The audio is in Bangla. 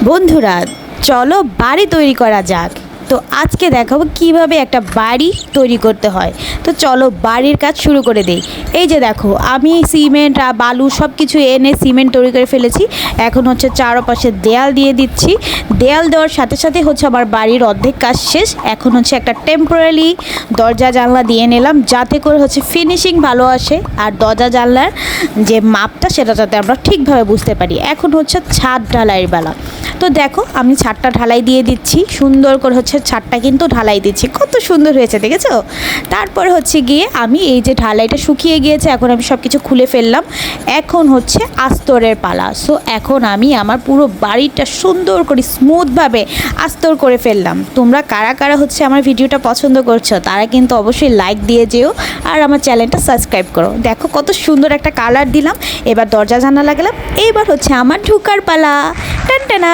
বন্ধুরা, চলো বাড়ি তৈরি করা যাক। তো আজকে দেখাবো কিভাবে একটা বাড়ি তৈরি করতে হয়। তো চলো বাড়ির কাজ শুরু করে দেই। এই যে দেখো, আমি সিমেন্ট আর বালু সব কিছু এনে সিমেন্ট তৈরি করে ফেলেছি। এখন হচ্ছে চারপাশে দেয়াল দিয়ে দিচ্ছি। দেয়াল দেওয়ার সাথে সাথে হচ্ছে আমার বাড়ির অর্ধেক কাজ শেষ। এখন হচ্ছে একটা টেম্পোরারি দরজা জানলা দিয়ে নিলাম, যাতে করে হচ্ছে ফিনিশিং ভালো আসে আর দরজা জানলার যে মাপটা সেটা যাতে আমরা ঠিকভাবে বুঝতে পারি। এখন হচ্ছে ছাদ ঢালাইয়ের বেলা। তো দেখো, আমি ছাদটা ঢালাই দিয়ে দিচ্ছি, সুন্দর করে হচ্ছে ছাদটা কিন্তু ঢালাই দিচ্ছি, কত সুন্দর হয়েছে দেখেছো। তারপরে হচ্ছে গিয়ে আমি এই যে ঢালাইটা শুকিয়ে গিয়েছে, এখন আমি সব কিছু খুলে ফেললাম। এখন হচ্ছে আস্তরের পালা। সো এখন আমি আমার পুরো বাড়িটা সুন্দর করে স্মুথভাবে আস্তর করে ফেললাম। তোমরা কারা কারা হচ্ছে আমার ভিডিওটা পছন্দ করছো তারা কিন্তু অবশ্যই লাইক দিয়ে যেও আর আমার চ্যানেলটা সাবস্ক্রাইব করো। দেখো কত সুন্দর একটা কালার দিলাম। এবার দরজা জানালা লাগালাম। এবার হচ্ছে আমার ঢুকার পালা। টানটানা।